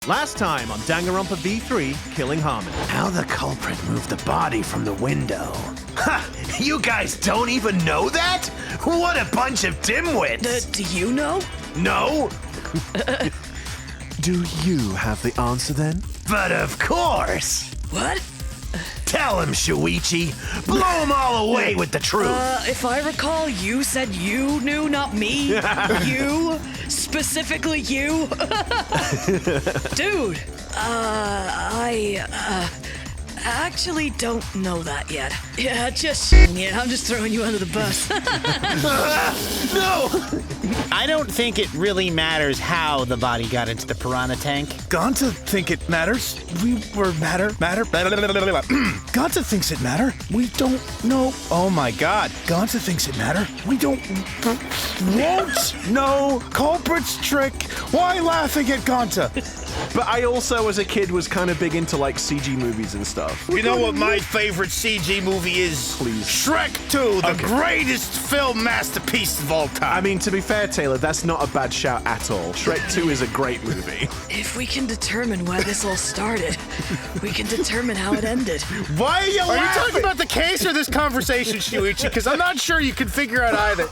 Last time on Danganronpa V3, Killing Harmony. How the culprit moved the body from the window. Ha! You guys don't even know that? What a bunch of dimwits! Do you know? No? Do you have the answer then? But of course! What? Tell him, Shuichi! Blow them all away with the truth! If I recall, you said you knew, not me. You? Specifically you? Dude, I actually don't know that yet. Yeah, I'm just throwing you under the bus. No! I don't think it really matters how the body got into the piranha tank. Gonta think it matters. Matter. Gonta thinks it matter. We don't know. Oh my God. Gonta thinks it matter. We won't know culprit's trick. Why laughing at Gonta? But I also, as a kid, was kind of big into, like, CG movies and stuff. You know what my favorite CG movie is? Please. Shrek 2, the greatest film masterpiece of all time. I mean, to be fair, Taylor, that's not a bad shout at all. Shrek 2 is a great movie. If we can determine where this all started, we can determine how it ended. Why are you laughing? Are you talking about the case or this conversation, Shuichi? Because I'm not sure you can figure out either.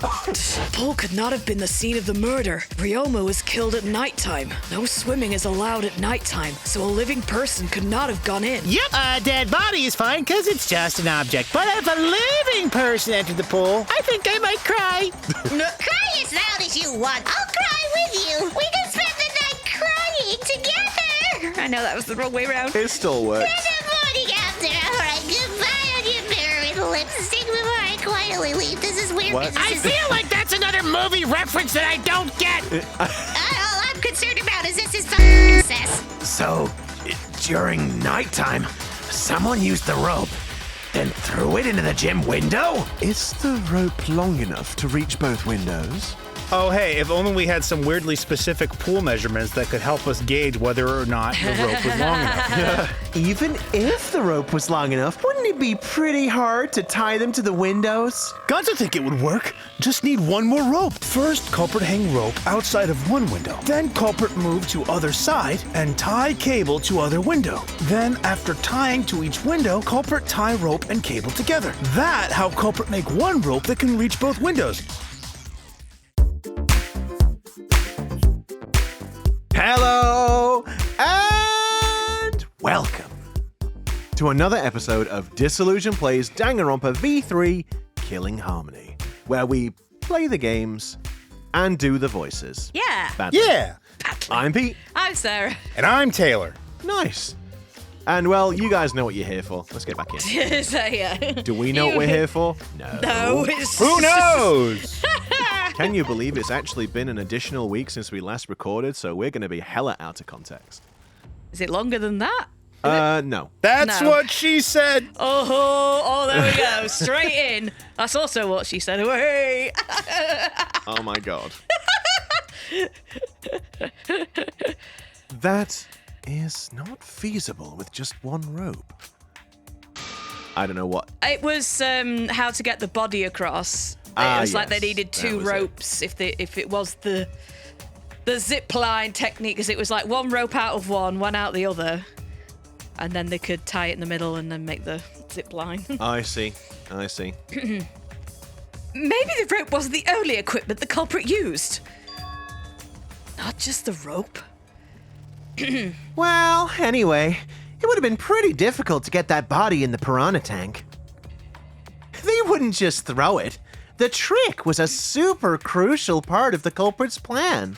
Pool could not have been the scene of the murder. Ryoma was killed at nighttime. No swimming is allowed at nighttime, so a living person could not have gone in. Yep, a dead body is fine because it's just an object. But if a living person entered the pool, I think I might cry. Cry as loud as you want. I'll cry with you. We can spend the night crying together. I know that was the wrong way around. It still works. And the morning after, all right, goodbye on your mirror with lipstick before I quietly leave. This is weird. What? I feel like that's another movie reference that I don't get. All I'm concerned about is this is success. So, during nighttime, someone used the rope, then threw it into the gym window? Is the rope long enough to reach both windows? Oh, hey, if only we had some weirdly specific pool measurements that could help us gauge whether or not the rope was long enough. Even if the rope was long enough, wouldn't it be pretty hard to tie them to the windows? Gonta think it would work. Just need one more rope. First, culprit hang rope outside of one window. Then culprit move to other side and tie cable to other window. Then, after tying to each window, culprit tie rope and cable together. That how culprit make one rope that can reach both windows. Hello and welcome to another episode of Disillusion Plays Danganronpa V3 Killing Harmony, where we play the games and do the voices. Yeah. Badly. Yeah. I'm Pete. I'm Sarah. And I'm Taylor. Nice. And well, you guys know what you're here for. Let's get back in. So, yeah. Do we know what we're here for? No. No, it's... Who knows? Can you believe it's actually been an additional week since we last recorded, so we're going to be hella out of context. Is it longer than that? No. That's No. what she said. Oh, there we go. Straight in. That's also what she said. Hey. Oh my god. That is not feasible with just one rope. I don't know what. It was how to get the body across. It was like they yes, needed that two was it. ropes if it was the zip line technique, because it was like one rope out of one out the other, and then they could tie it in the middle and then make the zip line. I see. Maybe the rope wasn't the only equipment the culprit used. Not just the rope. Well, anyway, it would have been pretty difficult to get that body in the piranha tank. They wouldn't just throw it. The trick was a super crucial part of the culprit's plan.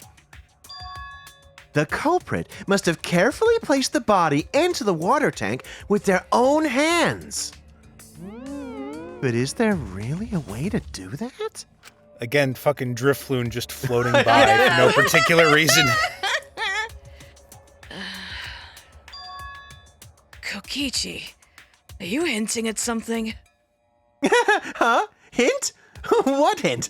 The culprit must have carefully placed the body into the water tank with their own hands. But is there really a way to do that? Again, fucking Driftloon just floating by for no particular reason. Kokichi, are you hinting at something? Huh? Hint? What hint?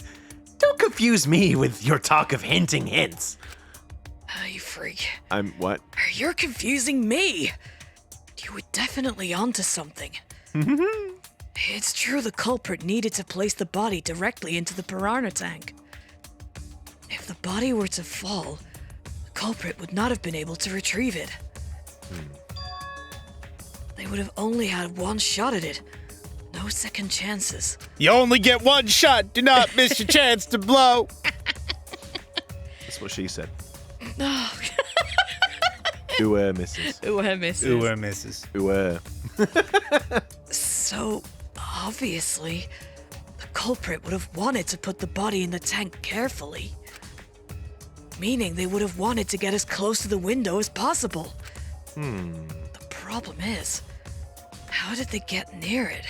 Don't confuse me with your talk of hinting hints. Oh, you freak. I'm what? You're confusing me. You were definitely onto something. It's true the culprit needed to place the body directly into the piranha tank. If the body were to fall, the culprit would not have been able to retrieve it. They would have only had one shot at it. No second chances. You only get one shot. Do not miss your chance to blow. That's what she said. No. Ooh, misses. Ooh, misses. Ooh, misses. Ooh. So, obviously, the culprit would have wanted to put the body in the tank carefully. Meaning they would have wanted to get as close to the window as possible. The problem is, how did they get near it?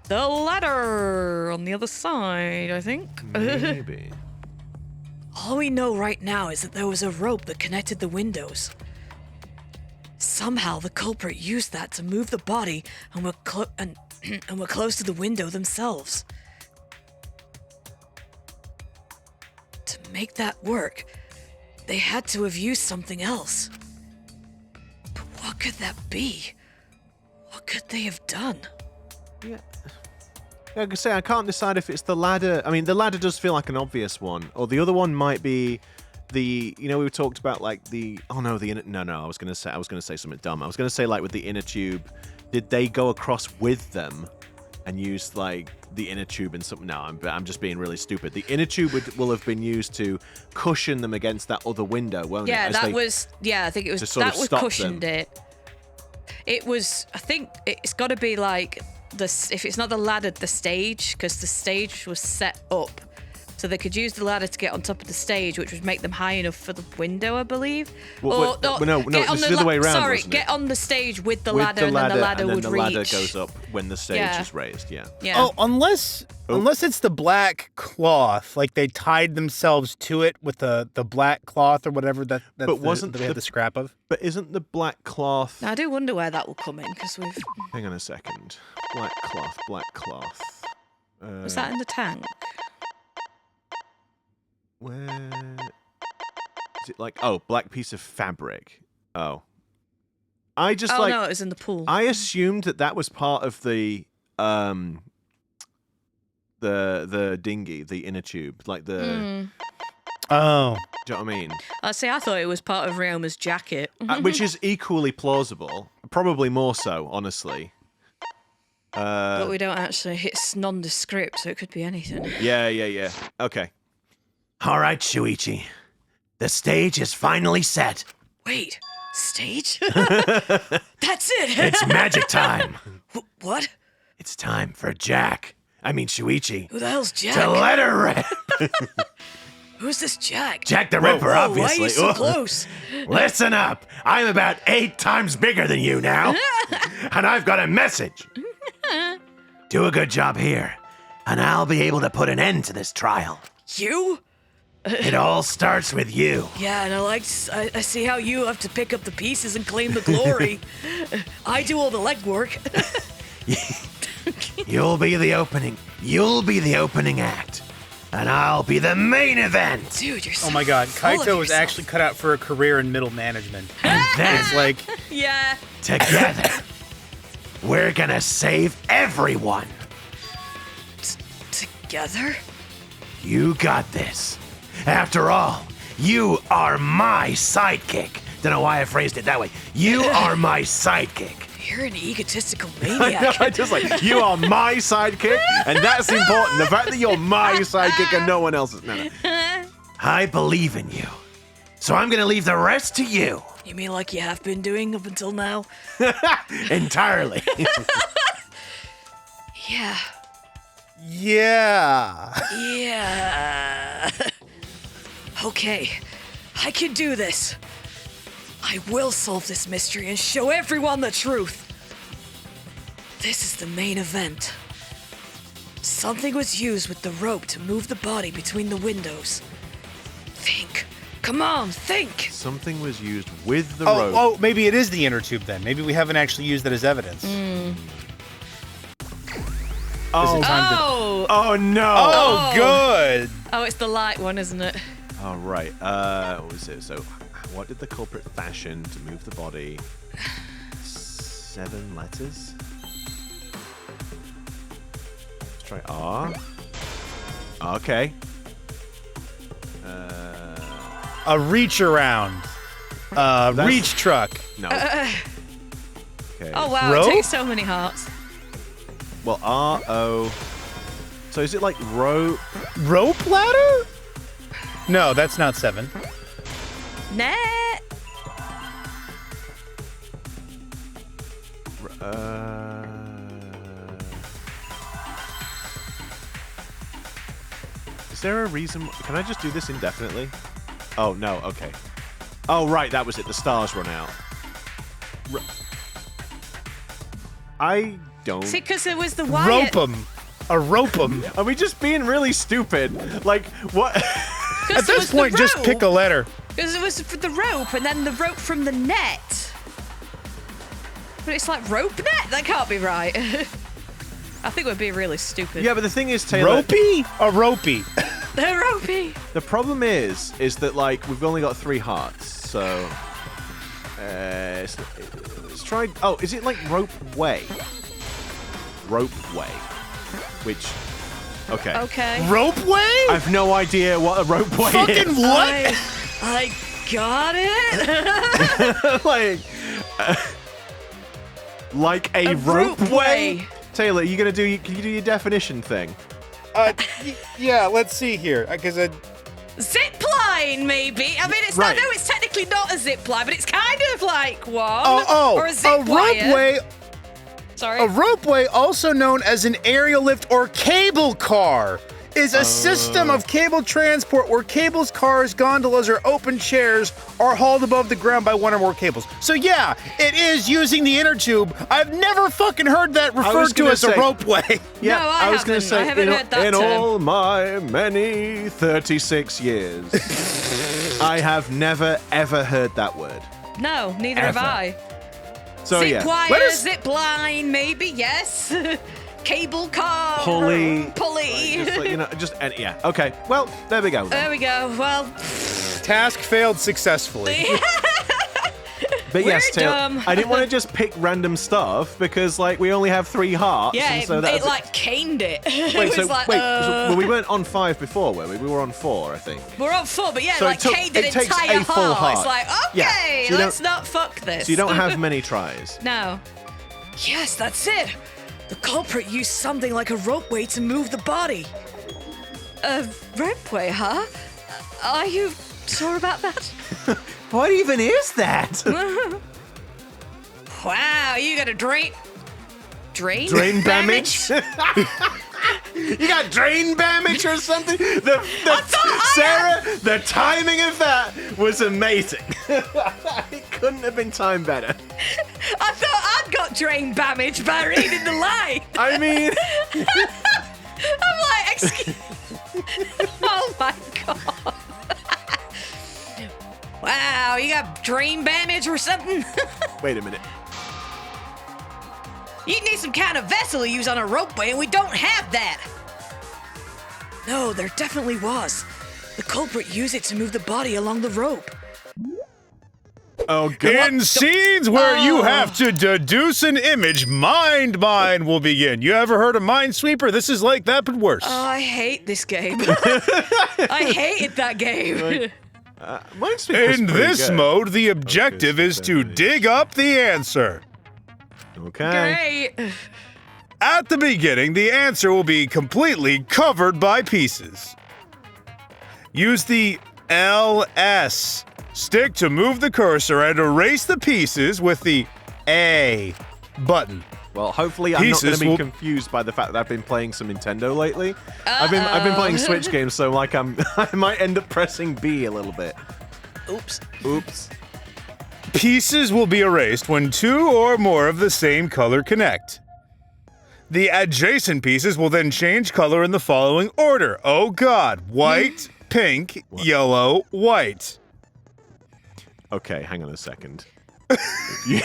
The ladder on the other side, I think. Maybe. All we know right now is that there was a rope that connected the windows. Somehow the culprit used that to move the body and were close to the window themselves. To make that work, they had to have used something else. But what could that be? What could they have done? Yeah. Like I say, I can't decide if it's the ladder. I mean, the ladder does feel like an obvious one, or the other one might be the. You know, we talked about like the. Oh no, the inner. No. I was gonna say something dumb. I was gonna say like with the inner tube, did they go across with them and use like the inner tube and something? No, I'm just being really stupid. The inner tube will have been used to cushion them against that other window, won't it? Yeah, I think it was that was cushioned it. It was. I think it's got to be like. If it's not the ladder, the stage, because the stage was set up so they could use the ladder to get on top of the stage, which would make them high enough for the window, I believe. No, it's the other way around. Sorry, wasn't get it? on the stage with the ladder, and then the ladder would reach. The ladder goes up when the stage is raised. Yeah. Yeah. Oh, unless it's the black cloth, like they tied themselves to it with the black cloth or whatever that they had the scrap of. But isn't the black cloth? I do wonder where that will come in because we've. Hang on a second. Black cloth. Was that in the tank? Where is it? Like, black piece of fabric. Oh. I just no, it was in the pool. I assumed that was part of the dinghy, the inner tube, like the. Oh. Do you know what I mean? I thought it was part of Ryoma's jacket. Which is equally plausible. Probably more so, honestly. But we don't actually. It's nondescript, so it could be anything. Yeah. Okay. All right, Shuichi. The stage is finally set. Wait, stage? That's it! It's magic time. What? It's time for Shuichi. Who the hell's Jack? To let her rip. Who's this Jack? Jack the Ripper, Whoa, obviously. Why are you so close? Listen up. I'm about 8 times bigger than you now. And I've got a message. Do a good job here, and I'll be able to put an end to this trial. You? It all starts with you. Yeah, and I see how you have to pick up the pieces and claim the glory. I do all the legwork. You'll be the opening act. And I'll be the main event. Dude, you're so Oh my god, full of Kaito was yourself. actually cut out for a career in middle management. And then, It's like, Yeah. together, we're gonna save everyone. Together? You got this. After all, you are my sidekick. Don't know why I phrased it that way. You are my sidekick. You're an egotistical I know, maniac. I just like, you are my sidekick, and that's important. The fact that you're my sidekick and no one else's. No. I believe in you. So I'm gonna leave the rest to you. You mean like you have been doing up until now? Entirely. Yeah. yeah. Yeah. Okay, I can do this. I will solve this mystery and show everyone the truth. This is the main event. Something was used with the rope to move the body between the windows. Think. Come on, think. Something was used with the rope. Oh, maybe it is the inner tube then. Maybe we haven't actually used that as evidence. Oh no! Oh, good. Oh, it's the light one, isn't it? Oh right. What was it? So, what did the culprit fashion to move the body? 7 letters. Let's try R. Okay. A reach around. Reach truck. No. Okay. Oh wow, Rope? it takes so many hearts. Well, R-O. So is it like rope? Rope ladder? No, that's not 7. Net. Is there a reason? Can I just do this indefinitely? Oh, no, okay. Oh, right, that was it. The stars run out. I don't... See, because it was the wire. Rope 'em. A rope 'em. Are we just being really stupid? Like, what? At this point, just pick a letter. Because it was for the rope, and then the rope from the net. But it's like rope net? That can't be right. I think we're being really stupid. Yeah, but the thing is, Taylor... Ropey? A ropey. They're ropey. The problem is that, like, we've only got 3 hearts, so... let's try... Oh, is it like Ropeway? Ropeway. Which... Okay. Okay. Ropeway? I've no idea what a ropeway Fucking is. what? I got it. Like a A ropeway? ropeway. Taylor, can you do your definition thing? Yeah, let's see here. Because Zip line, maybe. I mean, it's Right. not. No, it's technically not a zip line, but it's kind of like one. or a zip wire. ropeway. Sorry. A ropeway, also known as an aerial lift or cable car, is a system of cable transport where cables, cars, gondolas, or open chairs are hauled above the ground by one or more cables. So yeah, it is using the inner tube. I've never fucking heard that referred to as a ropeway. Yeah, No, I was gonna haven't. say, I haven't heard that in term. all my many 36 years, I have never, ever heard that word. No, neither have Ever. I. So zip yeah. wire, zip line, maybe, yes. Cable car. Pulley. Pulley. Just like, yeah. Okay. Well, there we go. There we go. Well, Task failed successfully. But yes, We're Taylor, dumb. I didn't want to just pick random stuff because, like, we only have 3 hearts. yeah, and it, so that's it like caned it. Wait, it so was like, well, we weren't on 5 before, were we? We were on 4, I think. we're on 4, but yeah, So it like took- caned it an takes entire a full heart. It's heart. like, Yeah, okay, so you let's not fuck this. So you don't have many tries. No. Yes, that's it. The culprit used something like a ropeway to move the body. A ropeway, huh? Are you sure about that? What even is that? Wow, you got a drain Damage? You got drain damage or something? Sarah, the timing of that was amazing. It couldn't have been timed better. I thought I'd got drain damage by reading the line. I mean, I'm like, excuse. Oh my god. Wow, you got drain damage or something? wait a minute. You need some kind of vessel to use on a ropeway, and we don't have that. No, there definitely was. The culprit used it to move the body along the rope. Oh, God. In scenes where you have to deduce an image, Mind Mine will begin. You ever heard of Minesweeper? This is like that, but worse. Oh, I hate this game. I hated that game. Minesweeper's In pretty this good. mode, the objective is to dig up the answer. Okay. Great. At the beginning, the answer will be completely covered by pieces. Use the LS stick to move the cursor and erase the pieces with the A button. Well, hopefully I'm not going Pieces to be will- confused by the fact that I've been playing some Nintendo lately. I've been playing Switch games, so like I might end up pressing B a little bit. Oops. Oops. Pieces will be erased when 2 or more of the same color connect. The adjacent pieces will then change color in the following order. Oh god, white, pink, yellow, white. Okay, hang on a second. Wait.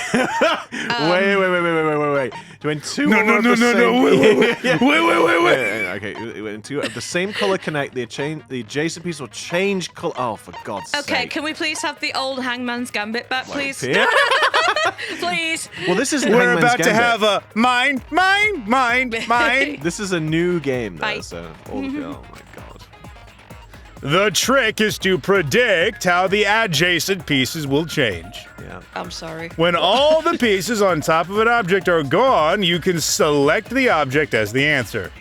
When 2 No, or no, more of no, the no, same... no, wait. Yeah, okay, when 2 of the same color connect, the adjacent piece will change color. Oh, for God's sake. Okay, can we please have the old Hangman's Gambit back, please? Here? Please. Well, this isn't We're Hangman's about to Gambit. have a mine. This is a new game, though, Bye. so... Oh, my God. The trick is to predict how the adjacent pieces will change. Yeah. I'm sorry. When all the pieces on top of an object are gone, you can select the object as the answer.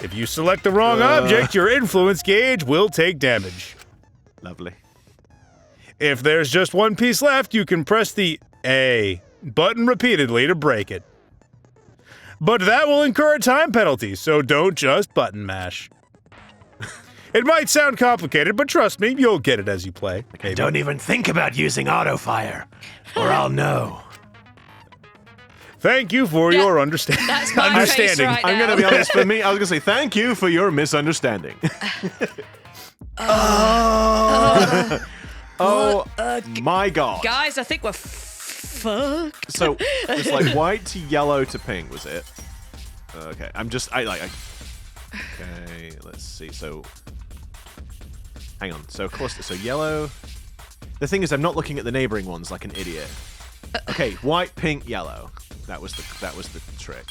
If you select the wrong object, your influence gauge will take damage. Lovely. If there's just one piece left, you can press the A button repeatedly to break it. But that will incur a time penalty, so don't just button mash. It might sound complicated, but trust me, you'll get it as you play. Maybe. Don't even think about using auto fire, or I'll know. Thank you for your understanding. That's my face right now. I'm going to be honest, for me, I was going to say thank you for your misunderstanding. My God. Guys, I think we're fucked. So it's like white to yellow to pink, was it? Okay, okay, let's see. So, hang on. So cluster. So yellow. The thing is, I'm not looking at the neighboring ones like an idiot. Okay, white, pink, yellow. That was the trick.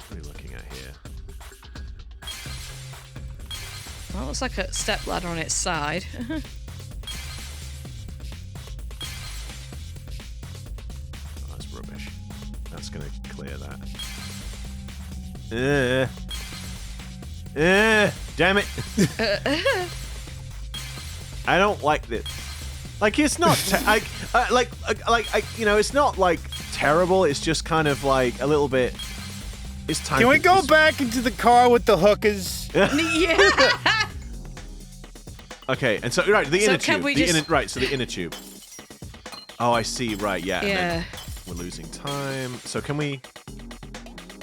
What are we looking at here? Well, it looks like a step ladder on its side. Oh, that's rubbish. That's gonna clear that. Damn it! I don't like this. Like, it's not it's not like terrible. It's just kind of like a little bit. It's time. Can we go back into the car with the hookers? Yeah. Okay, and so right, the So inner can tube. we The just- inner, right, so the inner tube. Oh, I see. Right, yeah. And Yeah. then we're losing time. So can we? You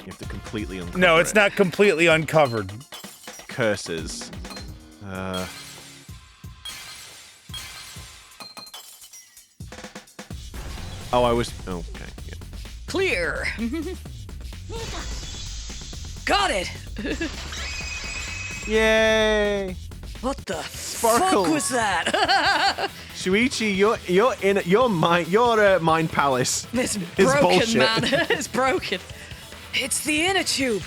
have to completely uncover No, it's it. not completely uncovered. Curses. Oh, I was. Oh, okay. Yeah. Clear. Got it. Yay! What the Sparkle. fuck was that? Shuichi, your mind palace. It's It's broken, bullshit. man. It's broken. It's the inner tube.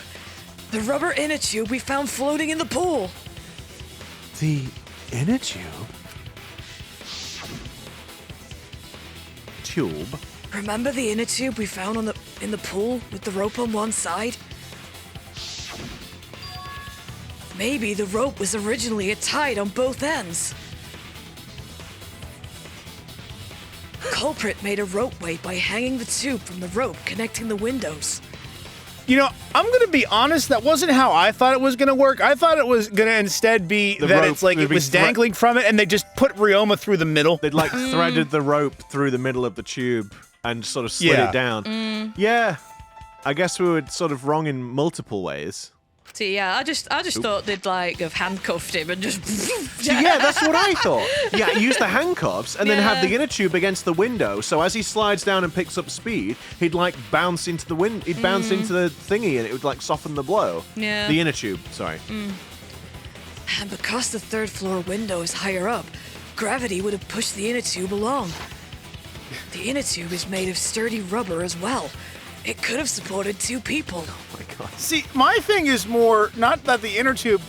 The rubber inner tube we found floating in the pool. The inner tube. Tube. Remember the inner tube we found in the pool with the rope on one side? Maybe the rope was originally tied on both ends. Culprit made a ropeway by hanging the tube from the rope connecting the windows. You know, I'm going to be honest, that wasn't how I thought it was going to work. I thought it was going to instead be The that rope it's like would it be was dangling from it and they just put Ryoma through the middle. They'd like threaded the rope through the middle of the tube and sort of slid Yeah. it down. Yeah. I guess we were sort of wrong in multiple ways. See, yeah, I just thought they'd like have handcuffed him and just. Yeah, that's what I thought. Yeah, use the handcuffs and then have Yeah. the inner tube against the window. So as he slides down and picks up speed, he'd like bounce into the wind. He'd bounce into the thingy, and it would like soften the blow. Yeah. The inner tube. Sorry. And because the third floor window is higher up, gravity would have pushed the inner tube along. The inner tube is made of sturdy rubber as well. It could have supported two people. Oh my god. See, my thing is more, not that the inner tube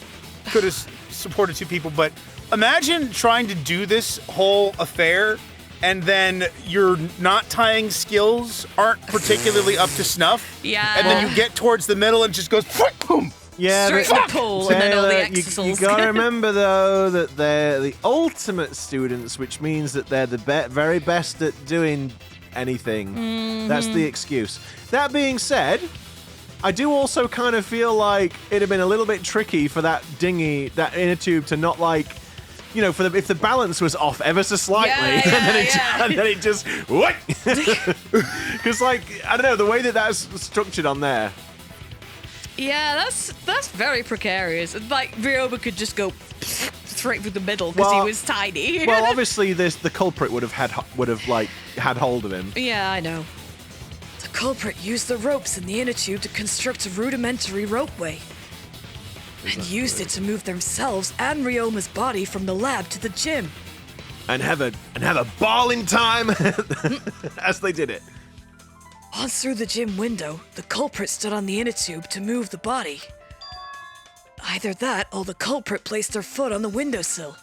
could have supported two people, but imagine trying to do this whole affair and then your knot tying skills aren't particularly up to snuff. Yeah. And then you get towards the middle and it just goes boom. Yeah, Straight but- in the pool and then all the Taylor, exisals. you gotta remember though that they're the ultimate students, which means that they're the very best at doing anything. That's the excuse. That being said, I do also kind of feel like it'd have been a little bit tricky for that dinghy, that inner tube, to not like, you know, if the balance was off ever so slightly, Yeah, and then it just what? Because like I don't know the way that that's structured on there. Yeah, that's very precarious. Like Ryoma could just go straight through the middle because Well- he was tiny. Well, obviously, the culprit would have had hold of him. Yeah, I know. The culprit used the ropes in the inner tube to construct a rudimentary ropeway. And used it to move themselves and Ryoma's body from the lab to the gym. And have a ball in time as they did it. Once through the gym window, the culprit stood on the inner tube to move the body. Either that or the culprit placed their foot on the windowsill.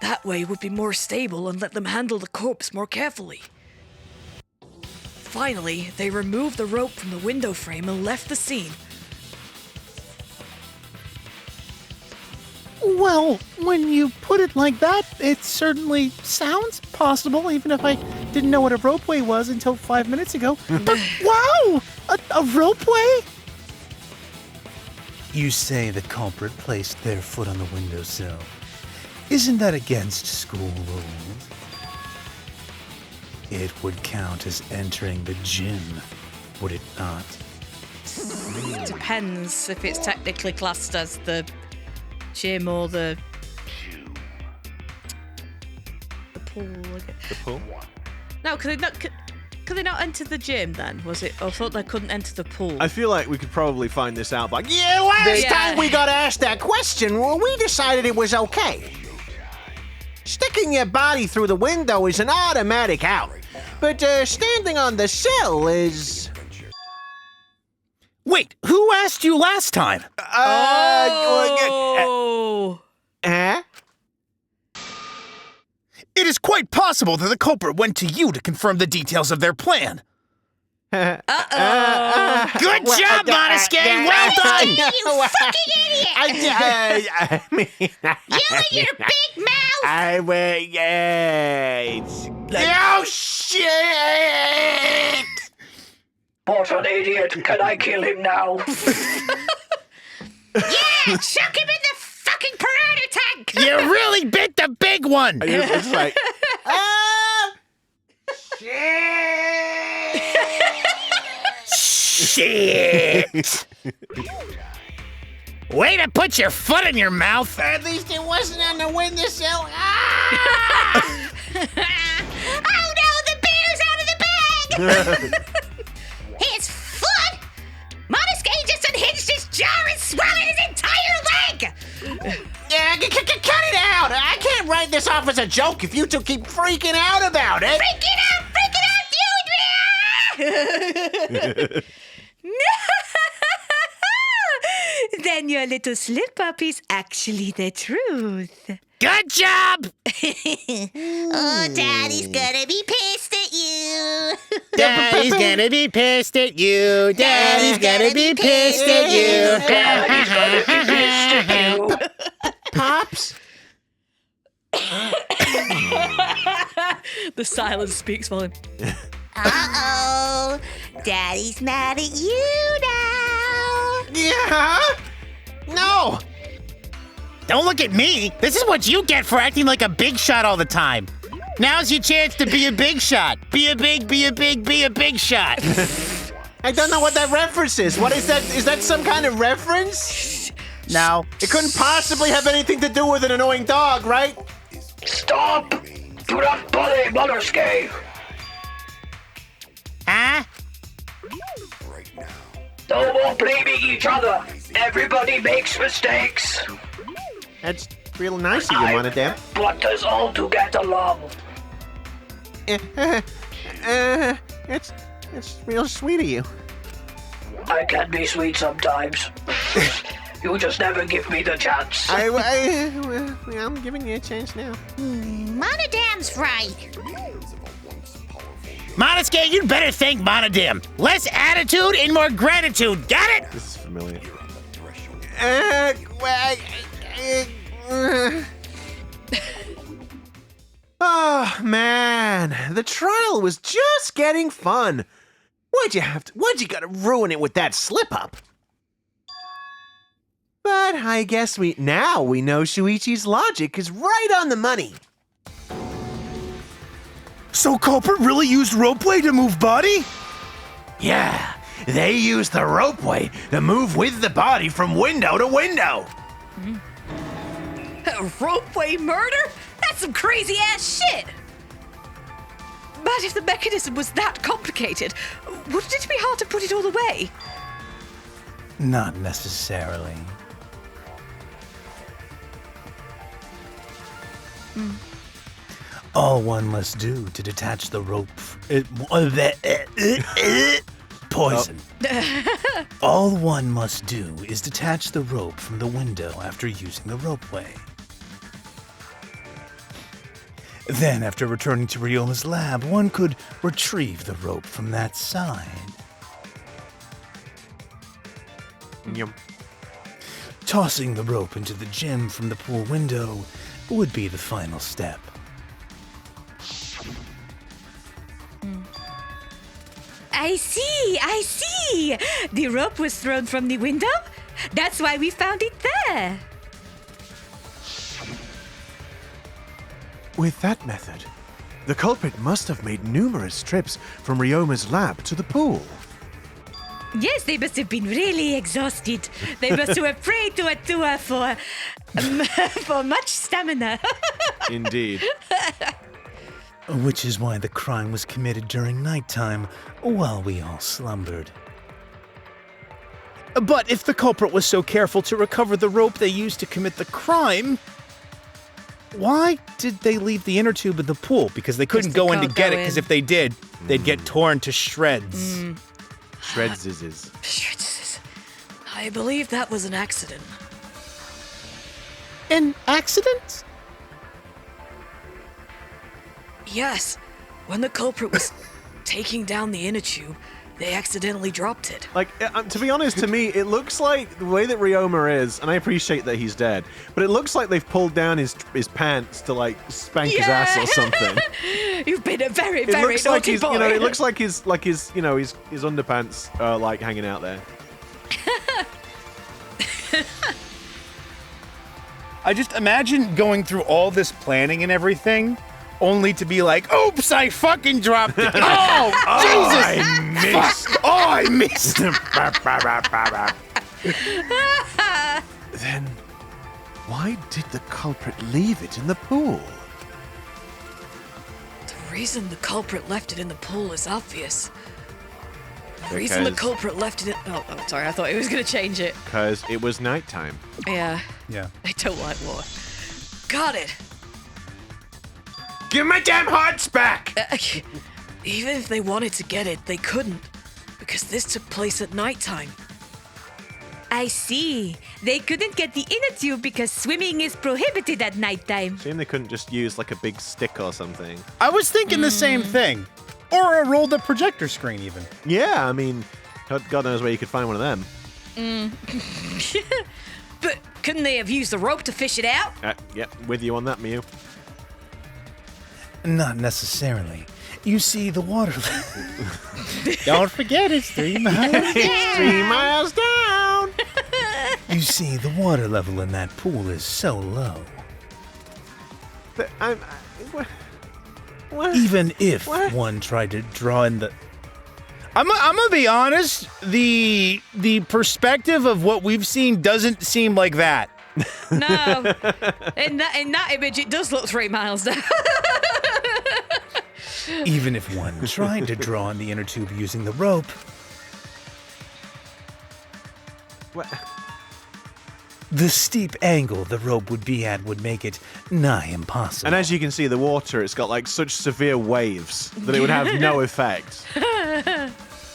That way would be more stable and let them handle the corpse more carefully. Finally, they removed the rope from the window frame and left the scene. Well, when you put it like that, it certainly sounds possible, even if I didn't know what a ropeway was until 5 minutes ago. But wow! A ropeway? You say the culprit placed their foot on the windowsill. Isn't that against school rules? It would count as entering the gym, would it not? Depends if it's technically classed as the gym or the pool. The pool? No, could they not enter the gym then? Was it? I thought they couldn't enter the pool. I feel like we could probably find this out by... Yeah, last time we got asked that question, well, we decided it was okay. Sticking your body through the window is an automatic out. But standing on the sill is... Wait, who asked you last time? Oh! It is quite possible that the culprit went to you to confirm the details of their plan. Uh-oh. Good job, Monoskate! Well done! You fucking idiot! I mean... You and your big mouth! I went... Oh, shit! What an idiot! Can I kill him now? Yeah, chuck him in the fucking piranha tank! You really bit the big one! It's like... Shit! Way to put your foot in your mouth! At least it wasn't on the windowsill. Oh no, the bear's out of the bag! His foot! Monoskate just unhinged his jaw and swallowed his entire leg! Yeah, cut it out! I can't write this off as a joke if you two keep freaking out about it. Freak it out, dude! Then your little slip-up is actually the truth. Good job! Oh, Daddy's gonna be pissed at you. Daddy's gonna be pissed at you. Daddy's gonna be pissed at you. Daddy's gonna be pissed at you. Pops? The silence speaks for him. Uh-oh. Daddy's mad at you now. Yeah? No! Don't look at me. This is what you get for acting like a big shot all the time. Now's your chance to be a big shot. Be a big shot. I don't know what that reference is. What is that? Is that some kind of reference? No. It couldn't possibly have anything to do with an annoying dog, right? Stop! Do not bully Monoskate! Huh? No more blaming each other. Everybody makes mistakes. That's real nice of you, Monodam. Want us all to get along. It's real sweet of you. I can be sweet sometimes. You just never give me the chance. I'm giving you a chance now. Monodam's right. Monoskate, you'd better thank Monodam. Less attitude and more gratitude. Got it? This is familiar. Oh man, the trial was just getting fun. Why'd you gotta ruin it with that slip-up? But I guess we know Shuichi's logic is right on the money. So culprit really used ropeway to move body? Yeah, they used the ropeway to move with the body from window to window. Ropeway murder? That's some crazy ass shit! But if the mechanism was that complicated, wouldn't it be hard to put it all away? Not necessarily. All one must do to detach the rope. Poison. All one must do is detach the rope from the window after using the ropeway. Then, after returning to Ryoma's lab, one could retrieve the rope from that side. Yum. Tossing the rope into the gym from the pool window would be the final step. I see. The rope was thrown from the window? That's why we found it there. With that method, the culprit must have made numerous trips from Ryoma's lab to the pool. Yes, they must have been really exhausted. They must have prayed to Atua for much stamina. Indeed. Which is why the crime was committed during nighttime, while we all slumbered. But if the culprit was so careful to recover the rope they used to commit the crime, why did they leave the inner tube in the pool? Because they couldn't go in to get it, because if they did, they'd get torn to shreds. Shreds. I believe that was an accident. An accident? Yes, when the culprit was taking down the inner tube, they accidentally dropped it. Like, to be honest, to me, it looks like the way that Ryoma is, and I appreciate that he's dead, but it looks like they've pulled down his pants to, like, spank his ass or something. You've been a very, It very looks like naughty he's, boy. it looks like his underpants are, like, hanging out there. I just imagine going through all this planning and everything, only to be like, oops, I fucking dropped it. Oh, Jesus! I missed. Then, why did the culprit leave it in the pool? The reason the culprit left it in the pool is obvious. The reason the culprit left it in... Oh, sorry, I thought he was going to change it. Because it was nighttime. Yeah, Yeah. I don't like water. Got it. Give my damn hearts back. Even if they wanted to get it, they couldn't. Because this took place at nighttime. I see. They couldn't get the inner tube because swimming is prohibited at nighttime. Shame they couldn't just use, like, a big stick or something. I was thinking the same thing. Or a rolled up projector screen, even. Yeah, I mean, God knows where you could find one of them. But couldn't they have used the rope to fish it out? Yep, with you on that, Mew. Not necessarily. You see, the water... Don't forget, it's 3 miles. It's 3 miles down! You see, the water level in that pool is so low. But what? Even if What? one tried to draw in the... I'm gonna be honest, the perspective of what we've seen doesn't seem like that. No. In that image, it does look 3 miles down. Even if one tried to draw in the inner tube using the rope, What? the steep angle the rope would be at would make it nigh impossible. And as you can see, the water, it's got, like, such severe waves that it would have no effect.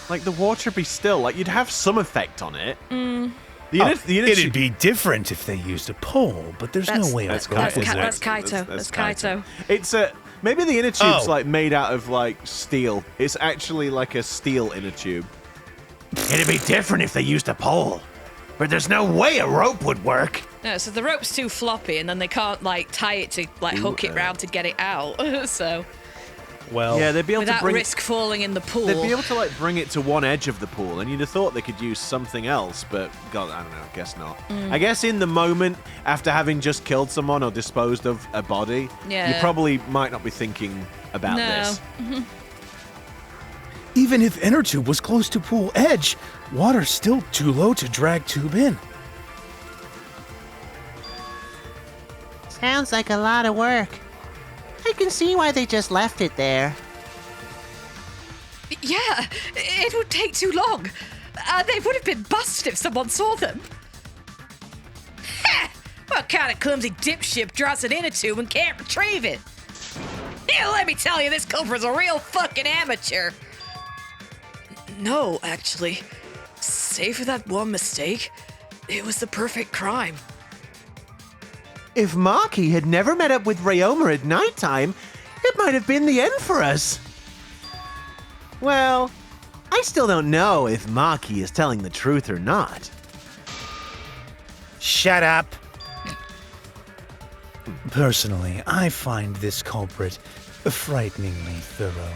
Like, the water would be still. Like, you'd have some effect on it. The inner It'd tube- be different if they used a pole, but there's no way That's of that. Kaito. That's Kaito. That's Kaito. It's maybe the inner tube's Oh. like made out of like steel. It's actually like a steel inner tube. It'd be different if they used a pole. But there's no way a rope would work. No, so the rope's too floppy, and then they can't like tie it to like hook it round to get it out. So Well, Yeah, they'd be able without to bring risk falling in the pool. They'd be able to like bring it to one edge of the pool, and you'd have thought they could use something else, but God, I don't know. I guess not. I guess in the moment, after having just killed someone or disposed of a body, you Yeah. probably might not be thinking about No. this. Even if inner tube was close to pool edge, water's still too low to drag tube in. Sounds like a lot of work. I can see why they just left it there. Yeah, it would take too long. They would have been busted if someone saw them. Ha! What kind of clumsy dipshit draws an inner tube and can't retrieve it? Yeah, let me tell you, this culprit's a real fucking amateur. No, actually. Save for that one mistake, it was the perfect crime. If Maki had never met up with Ryoma at nighttime, it might have been the end for us. Well, I still don't know if Maki is telling the truth or not. Shut up. Personally, I find this culprit frighteningly thorough.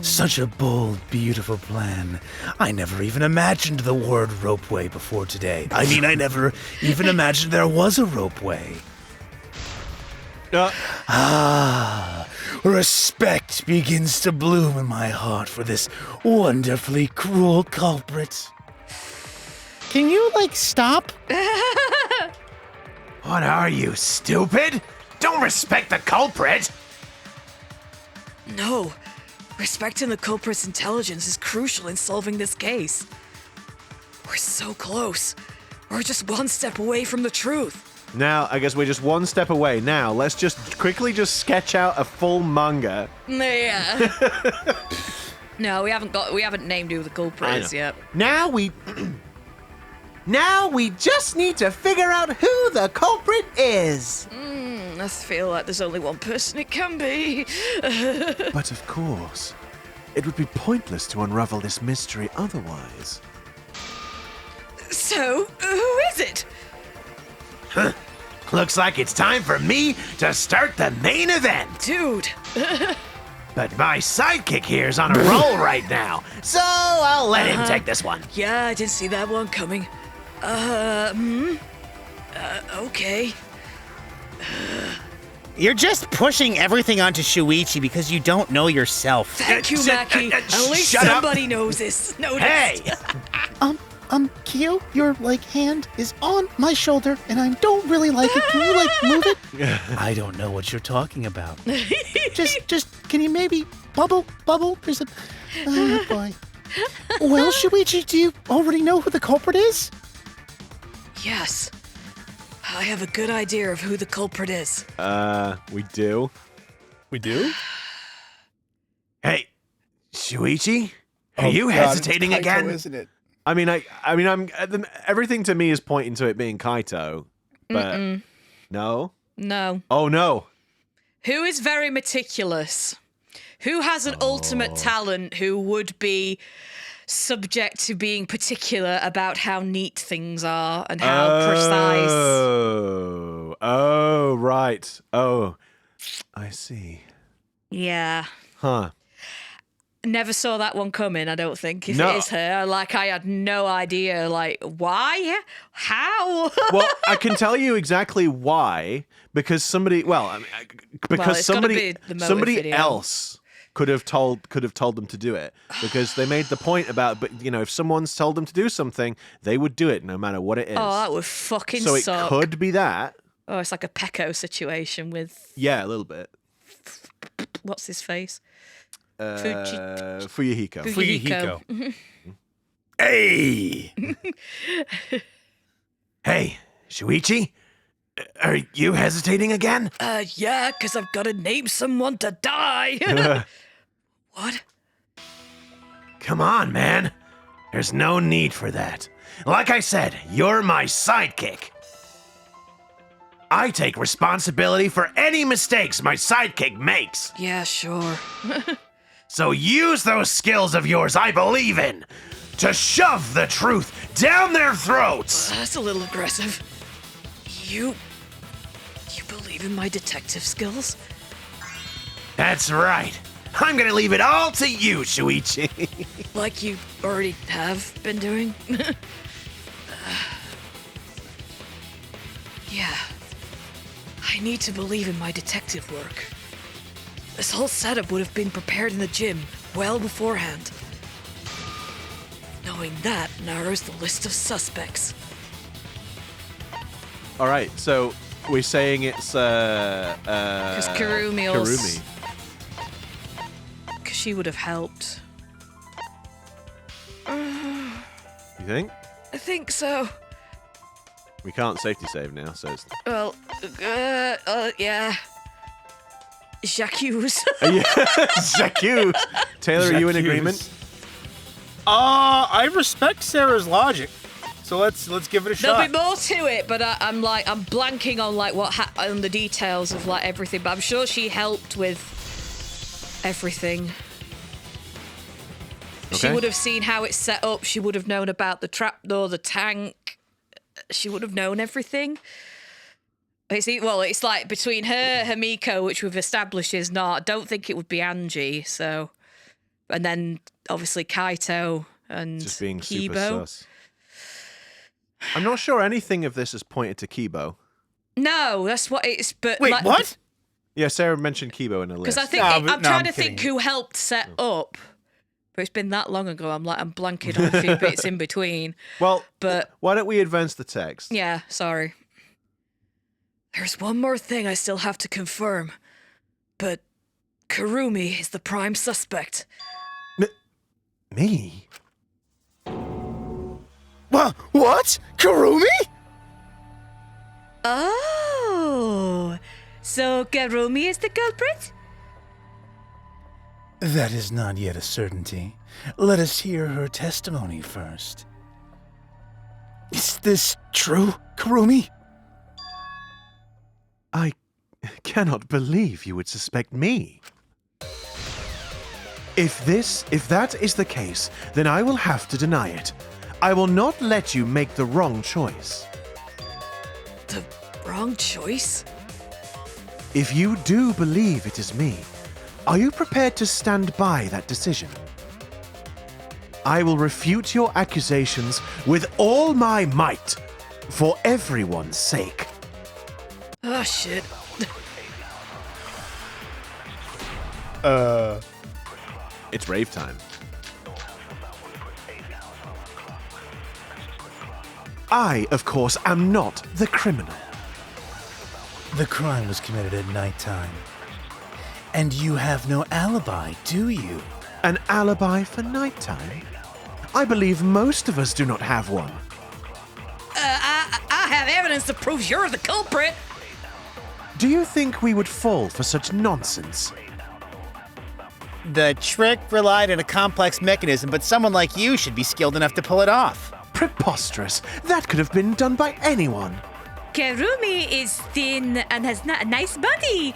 Such a bold, beautiful plan. I never even imagined the word ropeway before today. I mean, I never even imagined there was a ropeway. Respect begins to bloom in my heart for this wonderfully cruel culprit. Can you, stop? What are you, stupid? Don't respect the culprit! No. Respecting the culprit's intelligence is crucial in solving this case. We're so close. We're just one step away from the truth. Now, I guess we're just one step away. Now, let's just quickly sketch out a full manga. Yeah. No, we haven't named who the culprit is yet. Now we just need to figure out who the culprit is. I feel like there's only one person it can be. But of course, it would be pointless to unravel this mystery otherwise. So, who is it? Looks like it's time for me to start the main event. Dude. But my sidekick here's on a roll right now, so I'll let him take this one. Yeah, I didn't see that one coming. Okay. You're just pushing everything onto Shuichi because you don't know yourself. Thank you, Maki. At least shut up. somebody knows this. Hey! Kyo, your, hand is on my shoulder, and I don't really like it. Can you, move it? I don't know what you're talking about. Just, can you maybe bubble? There's a, oh boy. Well, Shuichi, do you already know who the culprit is? Yes. I have a good idea of who the culprit is. We do. We do? Hey, Shuichi? Are you God, hesitating it's Kaito, again? Isn't it? I'm everything to me is pointing to it being Kaito, but no. No. Oh no. Who is very meticulous? Who has an ultimate talent who would be subject to being particular about how neat things are and how precise? Oh, right. Oh, I see. Yeah. Huh. Never saw that one coming, I don't think. If No. it is her, I had no idea, why? How? Well, I can tell you exactly why. Because somebody, it's gotta be the motive somebody video. else could have told them to do it. Because they made the point about, but if someone's told them to do something, they would do it no matter what it is. Oh, that would fucking so suck. it could be that. Oh, it's like a Pecco situation with Yeah, a little bit. what's his face? Fuyuhiko. Fuyuhiko. Hey! Hey, Shuichi? Are you hesitating again? Yeah, because I've got to name someone to die. What? Come on, man. There's no need for that. Like I said, you're my sidekick. I take responsibility for any mistakes my sidekick makes. Yeah, sure. So use those skills of yours I believe in to shove the truth down their throats. That's a little aggressive. You believe in my detective skills? That's right. I'm gonna leave it all to you, Shuichi. Like you already have been doing? Yeah. I need to believe in my detective work. This whole setup would have been prepared in the gym well beforehand. Knowing that narrows the list of suspects. All right, so we're saying it's Because Kurumi also... Kurumi. Because she would have helped. You think? I think so. We can't safety save now, so it's Well, yeah. J'accuse. J'accuse. Taylor, are you in J'accuse. agreement? I respect Sarah's logic, so let's give it a There'll shot. be more to it, but I'm blanking on like on the details of like everything. But I'm sure she helped with everything. She Okay. would have seen how it's set up. She would have known about the trapdoor, the tank. She would have known everything. It's like between her, Hamiko, which we've established is not. I don't think it would be Angie. So, and then obviously Kaito and Just being super Kibo. sus. I'm not sure anything of this is pointed to Kibo. No, that's what it's. But Wait, like, what? Yeah, Sarah mentioned Kibo in her list. Because I think No, I'm but- no, trying I'm to think kidding. who helped set up. But it's been that long ago. I'm blanking on a few bits in between. Well, But why don't we advance the text? yeah, sorry. There's one more thing I still have to confirm. But Kurumi is the prime suspect. Me? What? Kurumi? Oh, so Kurumi is the culprit? That is not yet a certainty. Let us hear her testimony first. Is this true, Kurumi? I cannot believe you would suspect me. If that is the case, then I will have to deny it. I will not let you make the wrong choice. The wrong choice? If you do believe it is me, are you prepared to stand by that decision? I will refute your accusations with all my might, for everyone's sake. Oh, shit. It's rave time. I, of course, am not the criminal. The crime was committed at nighttime. And you have no alibi, do you? An alibi for nighttime? I believe most of us do not have one. I have evidence that proves you're the culprit. Do you think we would fall for such nonsense? The trick relied on a complex mechanism, but someone like you should be skilled enough to pull it off. Preposterous. That could have been done by anyone. Kurumi is thin and has not a nice body.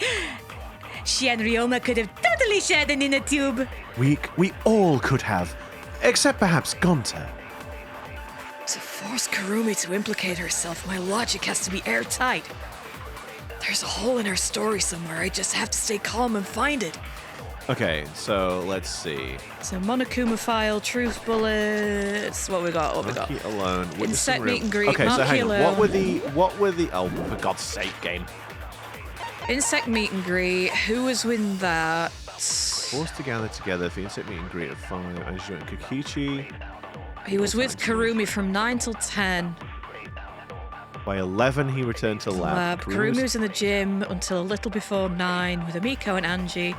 She and Ryoma could have totally shared an inner tube. We all could have, except perhaps Gonta. To force Kurumi to implicate herself, my logic has to be airtight. There's a hole in her story somewhere. I just have to stay calm and find it. Okay, so let's see. So Monokuma file, truth bullets. What we got? Monkey alone. witnessing Insect real- meet and greet, Okay, so Monkey hang on. alone. What were the? Oh, for God's sake, game. Insect meet and greet. Who was with that? Forced to gather together for the insect meet and greet at 5. As you Kokichi. He was with Kurumi from 9 till 10. By 11, he returned to lab. Kurumi was in the gym until a little before 9 with Amiko and Angie.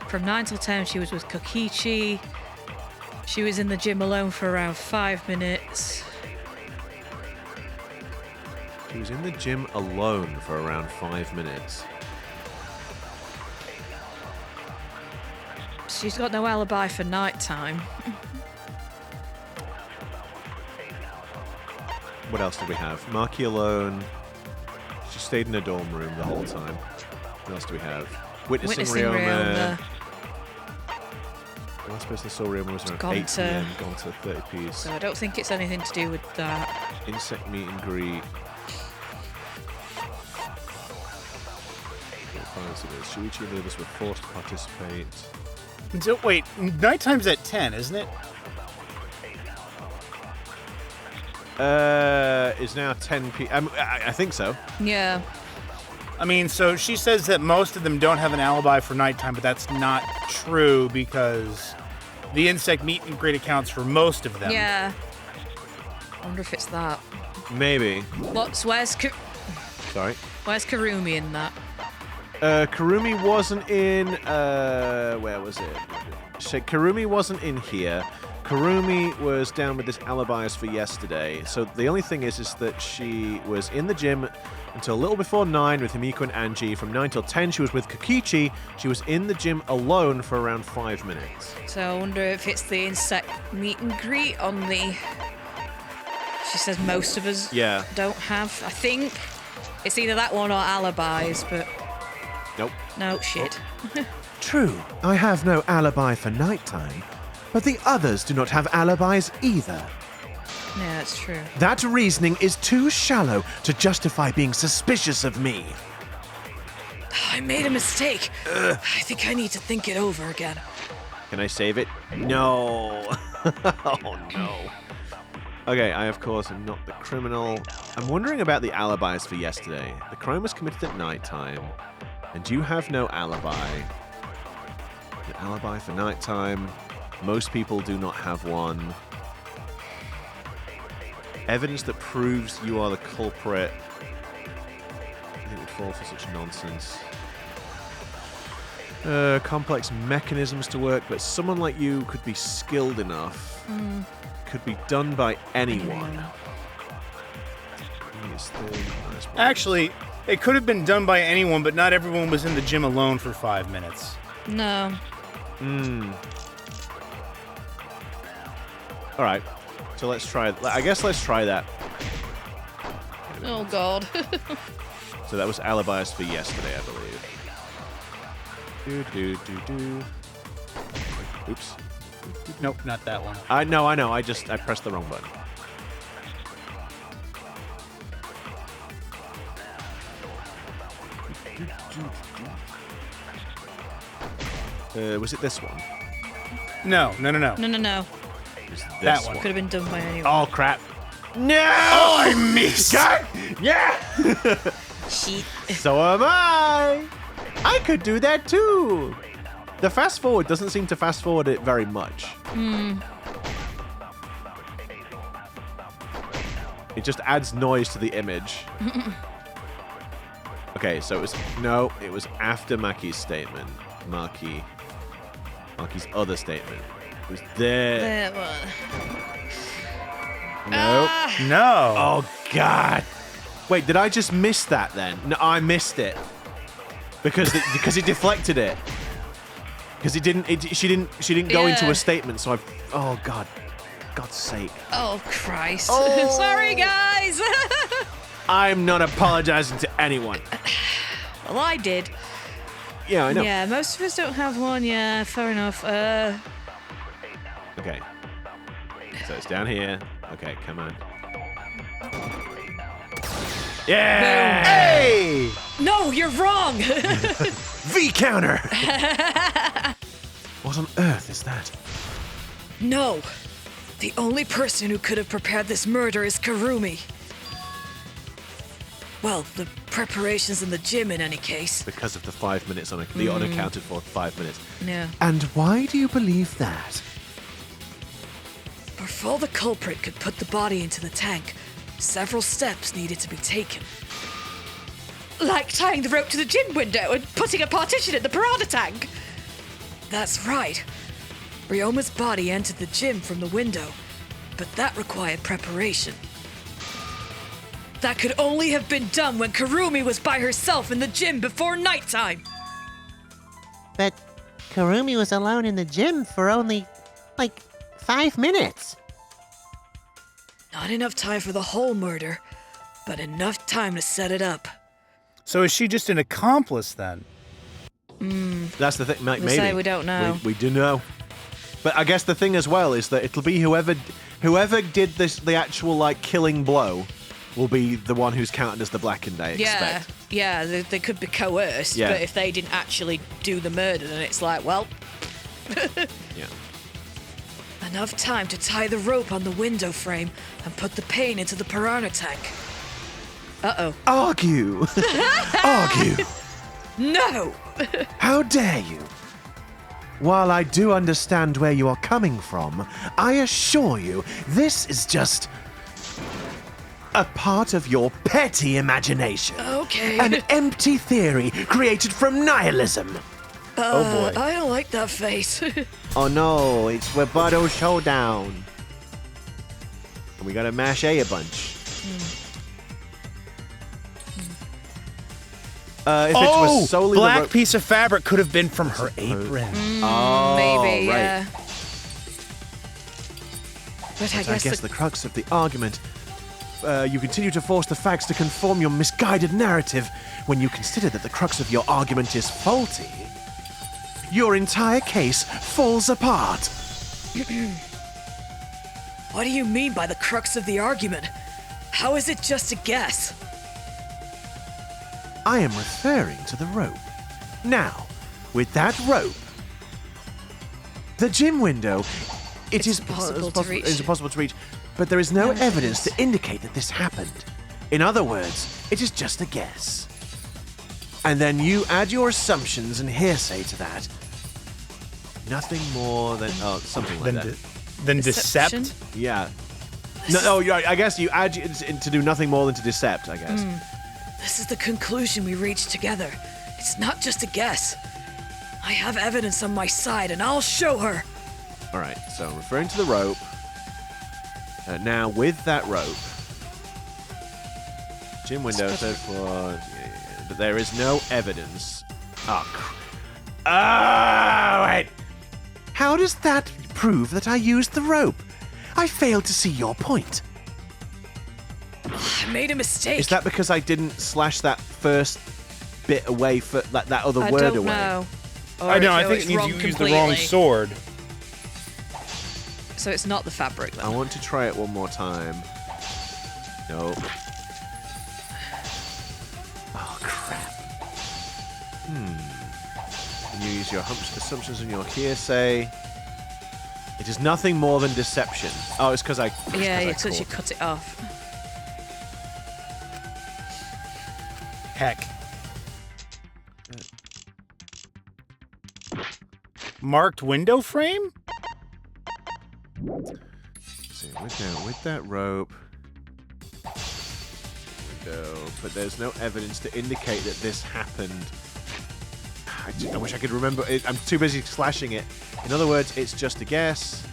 From 9 till 10, she was with Kokichi. She was in the gym alone for around 5 minutes. He was in the gym alone for around 5 minutes. She's got no alibi for nighttime. What else did we have? Maki alone. She stayed in a dorm room the whole time. What else do we have? Witnessing Ryoma. The last person I saw Ryoma was around 8 p.m. Gone to 30 piece. So I don't think it's anything to do with that. Insect meet and greet. Shuichi and the others were forced to participate. So, wait, nighttime's at 10, isn't it? It's now 10 p.m. I think so. Yeah. I mean, so she says that most of them don't have an alibi for nighttime, but that's not true because the insect meet and greet accounts for most of them. Yeah. I wonder if it's that. Maybe. Where's Sorry. Kurumi in that? Kurumi wasn't in. Where was it? So Kurumi wasn't in here. Kurumi was down with this alibi as for yesterday. So the only thing is that she was in the gym until a little before 9 with Himiko and Angie. From 9 till 10, she was with Kokichi. She was in the gym alone for around 5 minutes. So I wonder if it's the insect meet and greet on the... She says most of us don't have. I think it's either that one or alibis, but... Nope. No, shit. True, I have no alibi for nighttime, but the others do not have alibis either. Yeah, that's true. That reasoning is too shallow to justify being suspicious of me. I made a mistake. I think I need to think it over again. Can I save it? No. Oh, no. Okay, I of course am not the criminal. I'm wondering about the alibis for yesterday. The crime was committed at nighttime, and you have no alibi. The alibi for nighttime. Most people do not have one. Evidence that proves you are the culprit. I think it would fall for such nonsense. Complex mechanisms to work, but someone like you could be skilled enough. Could be done by anyone. Actually, it could have been done by anyone, but not everyone was in the gym alone for 5 minutes. No. All right. So let's try. I guess let's try that. Oh, God. So that was alibis for yesterday, I believe. Oops. Nope, not that one. I know. I pressed the wrong button. Was it this one? No. No. That one. Could have been done by anyone. Oh crap! No! Oh, I missed! Yeah! Shit. So am I! I could do that too! The fast forward doesn't seem to fast forward it very much. It just adds noise to the image. Okay, so it was after Maki's statement. Maki's other statement. It was there. That one. Nope. No. Oh God! Wait, did I just miss that then? No, I missed it because he deflected it. Because she didn't go into a statement. So oh God, God's sake! Oh Christ! Oh. Sorry, guys. I'm not apologizing to anyone. Well, I did. Yeah, I know. Yeah, most of us don't have one. Yeah, fair enough. Okay. So it's down here. Okay, come on. Yeah! Hey! No, you're wrong. V counter. What on earth is that? No, the only person who could have prepared this murder is Kurumi. Well, the preparations in the gym in any case. Because of the 5 minutes the unaccounted for 5 minutes. Yeah. And why do you believe that? Before the culprit could put the body into the tank, several steps needed to be taken. Like tying the rope to the gym window and putting a partition in the piranha tank. That's right. Ryoma's body entered the gym from the window, but that required preparation. That could only have been done when Kurumi was by herself in the gym before nighttime. But Kurumi was alone in the gym for only, 5 minutes. Not enough time for the whole murder, but enough time to set it up. So is she just an accomplice then? That's the thing. Maybe say we don't know. We do know. But I guess the thing as well is that it'll be whoever did the actual killing blow will be the one who's counted as the blackened. I expect. Yeah, they could be coerced, Yeah. but if they didn't actually do the murder, then it's like, well, Yeah. enough time to tie the rope on the window frame and put the pain into the piranha tank. Uh-oh. Argue. Argue. No! How dare you? While I do understand where you are coming from, I assure you this is just a part of your petty imagination. Okay. An empty theory created from nihilism. Oh boy. I don't like that face. Oh no, it's Rebuttal Showdown. And we gotta mash a bunch. If it was solely black the rope. piece of fabric could have been from her apron. Oh, Maybe, right. yeah. But I guess the crux of the argument. You continue to force the facts to conform your misguided narrative when you consider that the crux of your argument is faulty. Your entire case falls apart. What do you mean by the crux of the argument? How is it just a guess? I am referring to the rope. Now, with that rope, the gym window, It's impossible to reach. It's impossible to reach, but there is no evidence to indicate that this happened. In other words, it is just a guess. And then you add your assumptions and hearsay to that. Nothing more than something like that. Then Deception? decept? Yeah. No, I guess you add to do nothing more than to decept, I guess. This is the conclusion we reached together. It's not just a guess. I have evidence on my side, and I'll show her. All right, so referring to the rope. Now, with that rope, gym window, third floor, but there is no evidence. Wait. How does that prove that I used the rope? I failed to see your point. I made a mistake. Is that because I didn't slash that first bit away for that other I word don't away? know. I know, I Or think it's it means wrong you used the wrong completely. sword. So it's not the fabric I then. want to try it one more time. Nope. Oh, crap. And you use your assumptions and your hearsay. It is nothing more than deception. Oh, it's because I... Yeah, I it's because you caught cut it off. Heck. Marked window frame? it. See, with that rope... Window, but there's no evidence to indicate that this happened. I wish I could remember. I'm too busy slashing it. In other words, it's just a guess,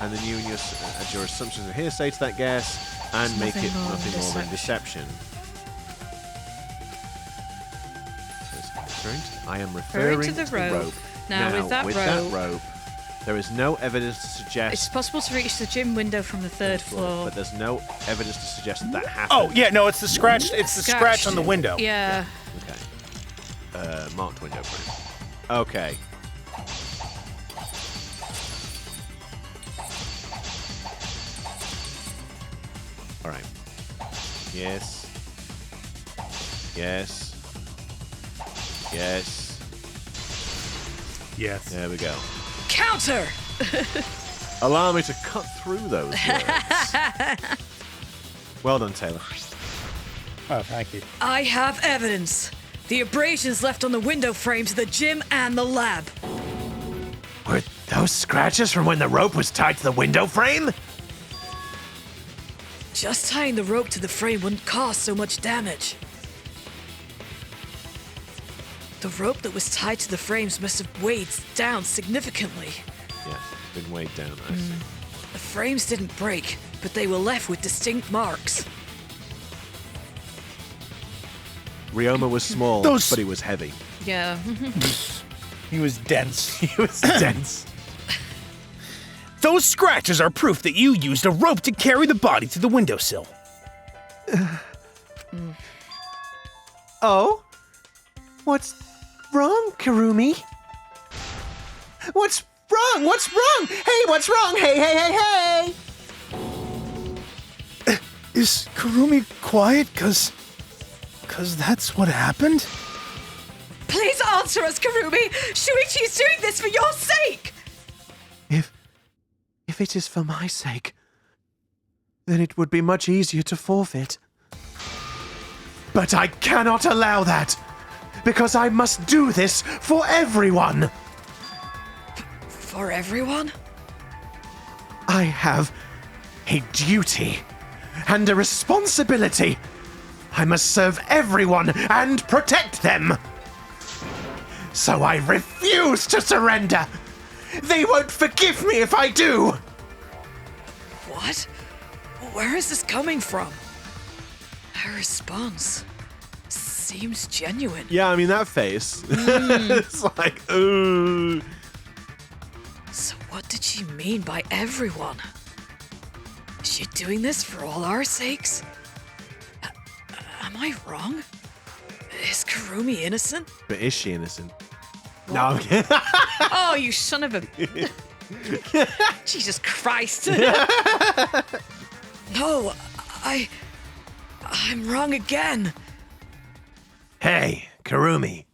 and then you and add your assumptions and hearsay to that guess, and It's make it nothing more nothing than more than deception. I am referring to the rope. Now, with that rope- there is no evidence to suggest. It's possible to reach the gym window from the third floor. but there's no evidence to suggest that happened. Oh, yeah, no, it's the scratch. It's the scratch on the window. Yeah. Okay. Marked window frame. Okay. All right. Yes. Yes. Yes. Yes. There we go. Counter! Allow me to cut through those words. Well done, Taylor. Oh, thank you. I have evidence. The abrasions left on the window frames of the gym and the lab. Were those scratches from when the rope was tied to the window frame? Just tying the rope to the frame wouldn't cause so much damage. The rope that was tied to the frames must have weighed down significantly. Yeah, been weighed down, I see. The frames didn't break, but they were left with distinct marks. Ryoma was small, Those- but he was heavy. Yeah. He was dense. He was dense. Those scratches are proof that you used a rope to carry the body to the windowsill. Oh? What's wrong, Karumi? What's wrong? What's wrong? Hey, what's wrong? Hey, hey, hey, hey! Is Karumi quiet? Cause that's what happened? Please answer us, Karumi! Shuichi's doing this for your sake! If it is for my sake, then it would be much easier to forfeit. But I cannot allow that, because I must do this for everyone. For everyone? I have a duty and a responsibility. I must serve everyone and protect them. So I refuse to surrender! They won't forgive me if I do! What? Where is this coming from? Her response seems genuine. Yeah, I mean, that face. It's like, ooh. So what did she mean by everyone? Is she doing this for all our sakes? Am I wrong? Is Kurumi innocent? But is she innocent? No, I'm kidding. Oh, you son of a... Jesus Christ. No, I'm wrong again. Hey, Kurumi.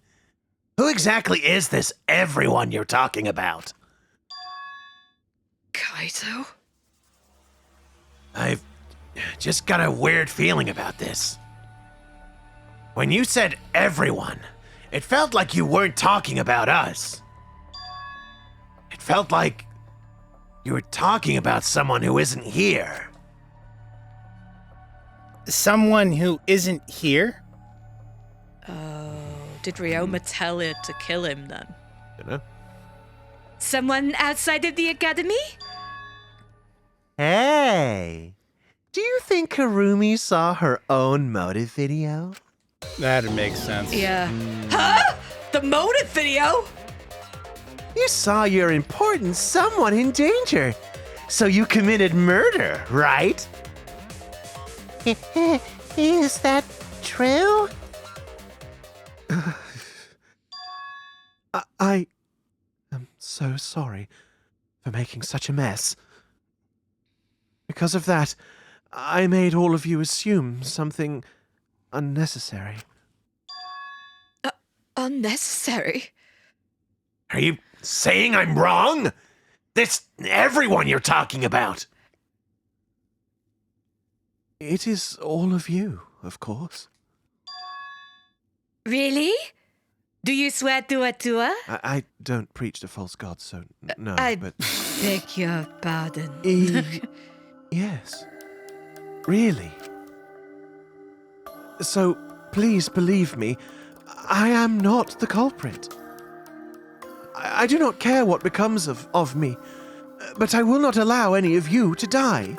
Who exactly is this everyone you're talking about? Kaito? I've just got a weird feeling about this. When you said everyone, it felt like you weren't talking about us. It felt like you were talking about someone who isn't here. Someone who isn't here? Did Ryoma tell her to kill him then? You know? Someone outside of the academy? Hey, do you think Kurumi saw her own motive video? That'd make sense. Yeah. Huh? The motive video? You saw your important someone in danger, so you committed murder, right? Is that true? I am so sorry for making such a mess. Because of that, I made all of you assume something unnecessary. Unnecessary? Are you saying I'm wrong? This everyone you're talking about. It is all of you, of course. Really? Do you swear to her? I don't preach to false gods, so no, I but... beg your pardon. Yes. Really. So, please believe me, I am not the culprit. I do not care what becomes of me, but I will not allow any of you to die.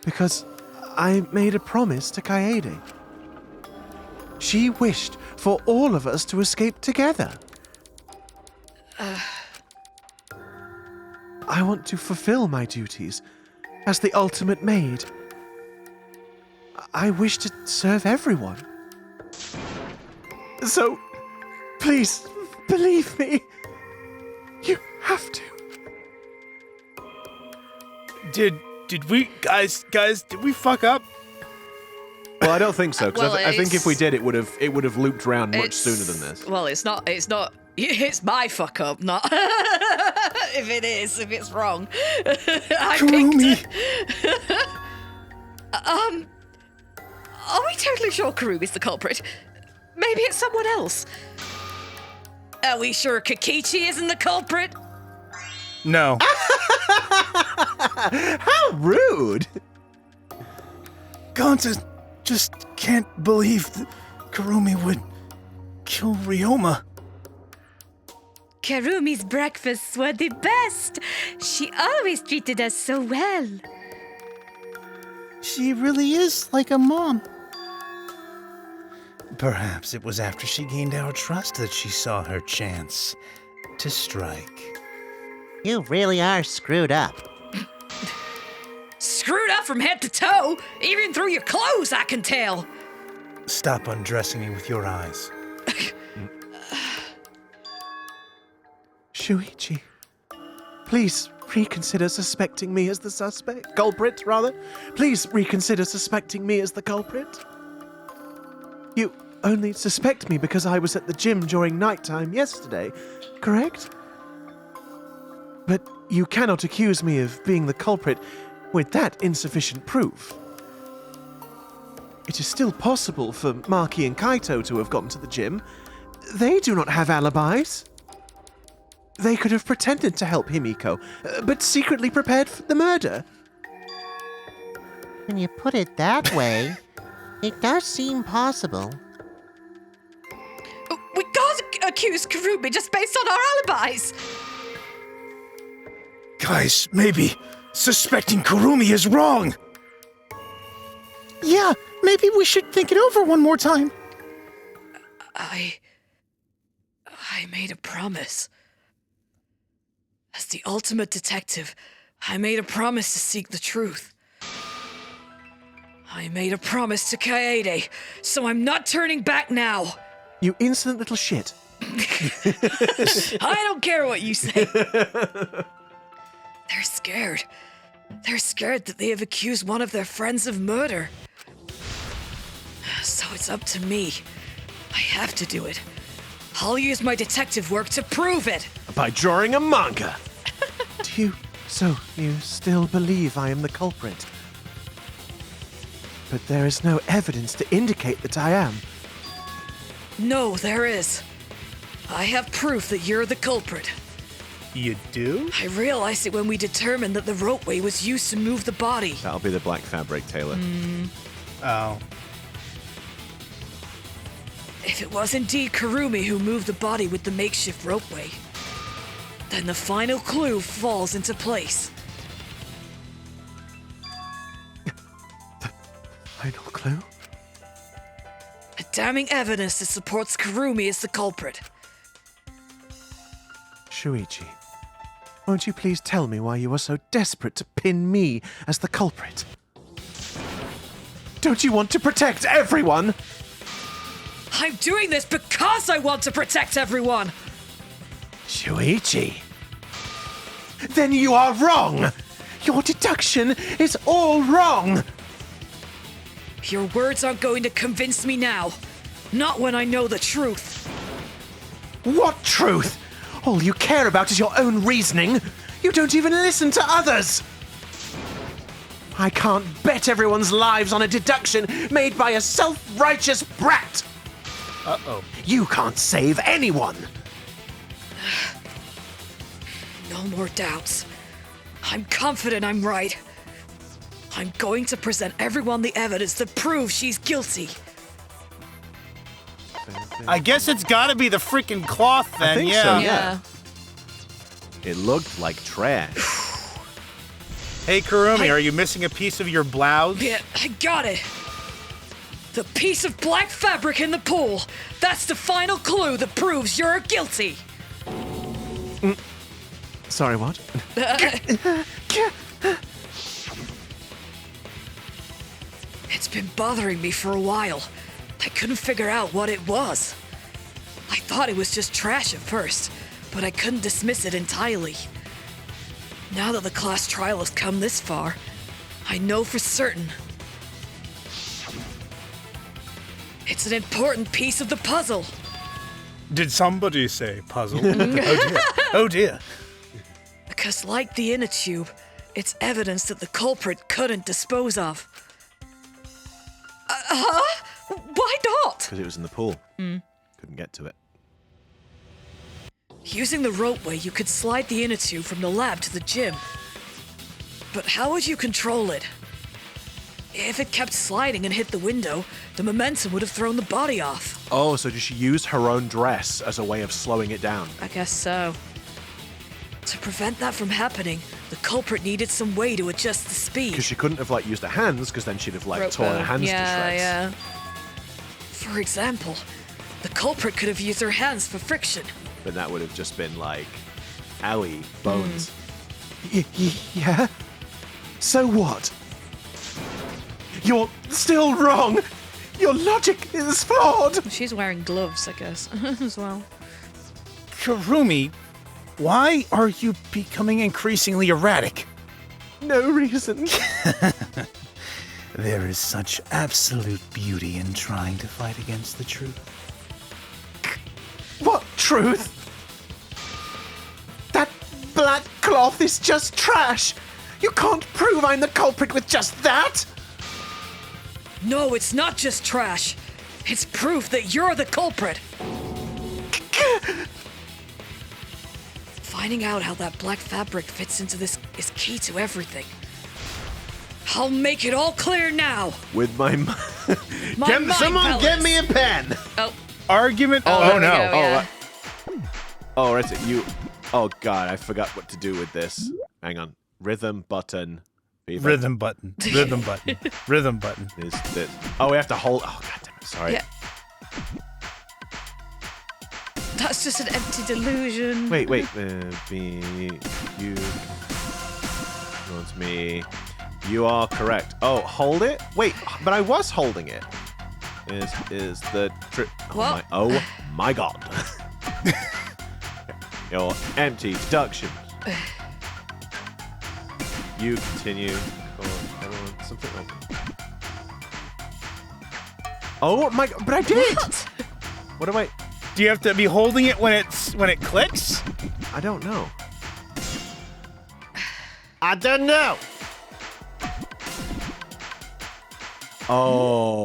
Because I made a promise to Kaede. She wished for all of us to escape together. I want to fulfill my duties as the ultimate maid. I wish to serve everyone. So, please, believe me. You have to. Did we guys did we fuck up? Well, I don't think so, because Well, I think if we it's- did, it would have looped around much It's- sooner than this. Well, it's not. It's my fuck up, not. If it's wrong. I picked it. Are we totally sure Kurumi's the culprit? Maybe it's someone else. Are we sure Kikichi isn't the culprit? No. How rude! Gonta just can't believe that Kurumi would kill Ryoma. Karumi's breakfasts were the best. She always treated us so well. She really is like a mom. Perhaps it was after she gained our trust that she saw her chance to strike. You really are screwed up. Screwed up from head to toe, even through your clothes, I can tell. Stop undressing me with your eyes. Shuichi, please reconsider suspecting me as the culprit, rather. Please reconsider suspecting me as the culprit. You only suspect me because I was at the gym during nighttime yesterday, correct? But you cannot accuse me of being the culprit with that insufficient proof. It is still possible for Maki and Kaito to have gone to the gym. They do not have alibis. They could have pretended to help Himiko, but secretly prepared for the murder. When you put it that way, it does seem possible. We gotta accuse Karumi just based on our alibis. Guys, maybe suspecting Kurumi is wrong. Yeah, maybe we should think it over one more time. I made a promise. As the ultimate detective, I made a promise to seek the truth. I made a promise to Kaede, so I'm not turning back now. You insolent little shit. I don't care what you say. They're scared. They're scared that they have accused one of their friends of murder. So it's up to me. I have to do it. I'll use my detective work to prove it. By drawing a manga. So you still believe I am the culprit? But there is no evidence to indicate that I am. No, there is. I have proof that you're the culprit. You do? I realized it when we determined that the ropeway was used to move the body. That'll be the black fabric, Taylor. Oh. If it was indeed Karumi who moved the body with the makeshift ropeway, then the final clue falls into place. Final clue? A damning evidence that supports Karumi as the culprit. Shuichi, won't you please tell me why you are so desperate to pin me as the culprit? Don't you want to protect everyone? I'm doing this because I want to protect everyone! Shuichi. Then you are wrong! Your deduction is all wrong! Your words aren't going to convince me now. Not when I know the truth. What truth? All you care about is your own reasoning. You don't even listen to others. I can't bet everyone's lives on a deduction made by a self-righteous brat. Uh-oh. You can't save anyone. No more doubts. I'm confident I'm right. I'm going to present everyone the evidence that proves she's guilty. I guess it's gotta be the freaking cloth then, I think yeah. so, yeah. It looked like trash. Hey, Kurumi, are you missing a piece of your blouse? Yeah, I got it. The piece of black fabric in the pool. That's the final clue that proves you're guilty. Sorry, what? It's been bothering me for a while. I couldn't figure out what it was. I thought it was just trash at first, but I couldn't dismiss it entirely. Now that the class trial has come this far, I know for certain. It's an important piece of the puzzle. Did somebody say puzzle? Oh dear. Oh dear. Because like the inner tube, it's evidence that the culprit couldn't dispose of. Why not? Because it was in the pool. Couldn't get to it. Using the ropeway, you could slide the inner tube from the lab to the gym. But how would you control it? If it kept sliding and hit the window, the momentum would have thrown the body off. Oh, so did she use her own dress as a way of slowing it down? I guess so. To prevent that from happening, the culprit needed some way to adjust the speed. Because she couldn't have used her hands, because then she'd have torn her hands to shreds. Yeah. For example, the culprit could have used her hands for friction. But that would have just been owie, bones. Yeah? So what? You're still wrong! Your logic is flawed! She's wearing gloves, I guess, as well. Kurumi, why are you becoming increasingly erratic? No reason. There is such absolute beauty in trying to fight against the truth. What truth? That black cloth is just trash! You can't prove I'm the culprit with just that! No, it's not just trash. It's proof that you're the culprit. Finding out how that black fabric fits into this is key to everything. I'll make it all clear now. With my... My mind Someone palace. get me a pen! Oh, Argument. Oh, Oh, there we no. go, yeah. Oh, is it you? Oh God, I forgot what to do with this. Hang on. Rhythm button. Viva. Rhythm button. Rhythm button. Rhythm button. Is this? Oh, we have to hold. Oh God damn it! Sorry. Yeah. That's just an empty delusion. Wait. Me. You. Want me. You are correct. Oh, hold it. Wait, but I was holding it. Is the trip? What? Oh my God. Your empty deductions. You continue. Something like. Oh my! But I did. What do I? Do you have to be holding it when it clicks? I don't know. I don't know.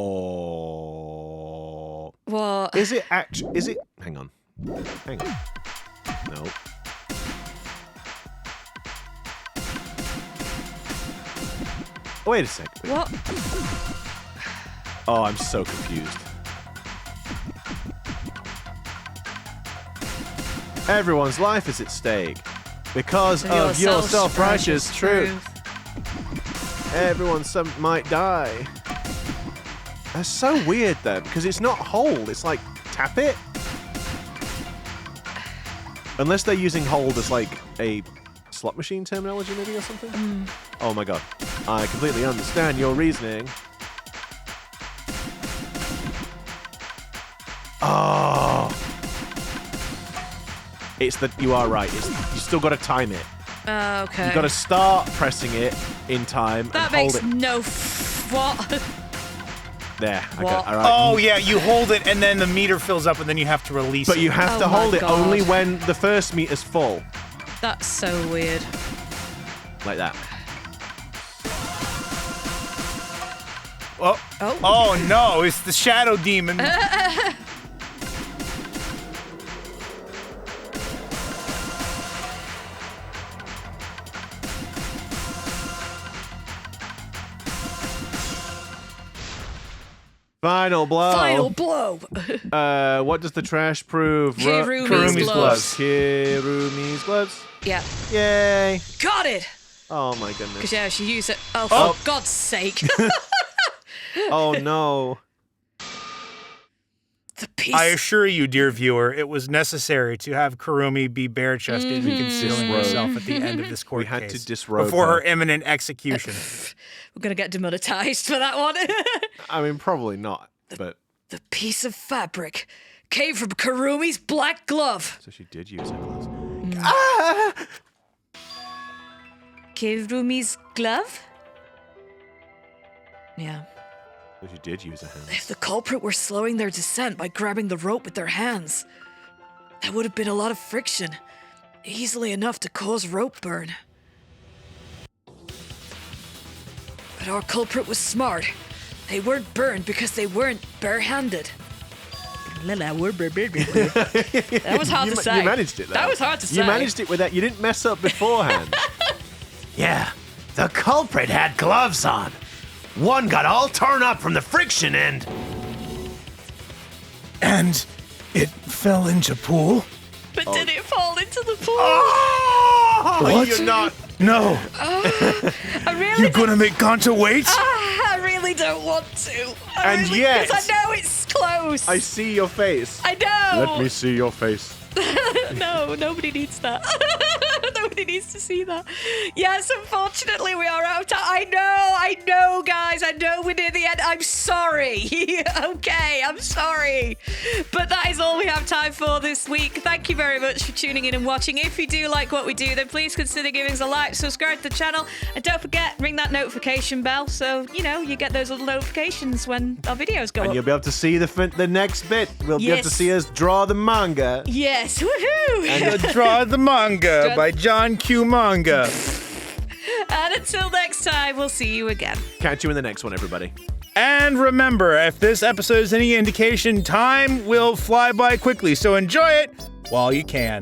Oh. What? Is it actually? Is it? Hang on. No. Wait a sec. What? Oh, I'm so confused. Everyone's life is at stake because of your self-righteous truth. Everyone might die. That's so weird though, because it's not hold, it's like tap it. Unless they're using hold as like a slot machine terminology maybe or something. Oh my God. I completely understand your reasoning. Oh. You are right. You still got to time it. Okay. You got to start pressing it in time That and hold makes it. no what? There. I What? got it. All right. Oh yeah, you hold it and then the meter fills up and then you have to release But it. you have Oh to my hold it God. only when the first meter's full. That's so weird. Like that. Oh no, it's the shadow demon. Final blow. Final blow. What does the trash prove? Kirumi's gloves. Kirumi's gloves. Yeah. Yay. Got it. Oh my goodness. Because yeah, she used it. Oh, for God's sake. Oh no. The piece. I assure you, dear viewer, it was necessary to have Kurumi be bare-chested and concealing herself at the end of this court We had case to disrobe before her. her imminent execution. We're going to get demonetized for that one. I mean, probably not, but... The piece of fabric came from Kurumi's black glove. So she did use her gloves. Kurumi's glove? Yeah. So she did use her hands. If the culprit were slowing their descent by grabbing the rope with their hands, there would have been a lot of friction, easily enough to cause rope burn. But our culprit was smart. They weren't burned because they weren't bare-handed. That was hard to say. You managed it, though. That was hard to say. You managed it with that. You didn't mess up beforehand. Yeah, the culprit had gloves on. One got all torn up from the friction and... And it fell into pool? But did it fall into the pool? Oh, What? You're not... No. I really You're gonna make Gonta wait? I really don't want to. And yet- Because I know it's close. I see your face. I know. Let me see your face. No, nobody needs that. Nobody needs to see that. Yes, unfortunately, we are out of time. I know, guys. I know we're near the end. I'm sorry. Okay, I'm sorry. But that is all we have time for this week. Thank you very much for tuning in and watching. If you do like what we do, then please consider giving us a like, subscribe to the channel, and don't forget, ring that notification bell so, you get those little notifications when our videos go And up. you'll be able to see the next bit. We'll be able to Yes. see us draw the manga. Yes, woohoo! And Draw the Manga by John Q. Manga. And until next time, we'll see you again. Catch you in the next one, everybody. And remember, if this episode is any indication, time will fly by quickly, so enjoy it while you can.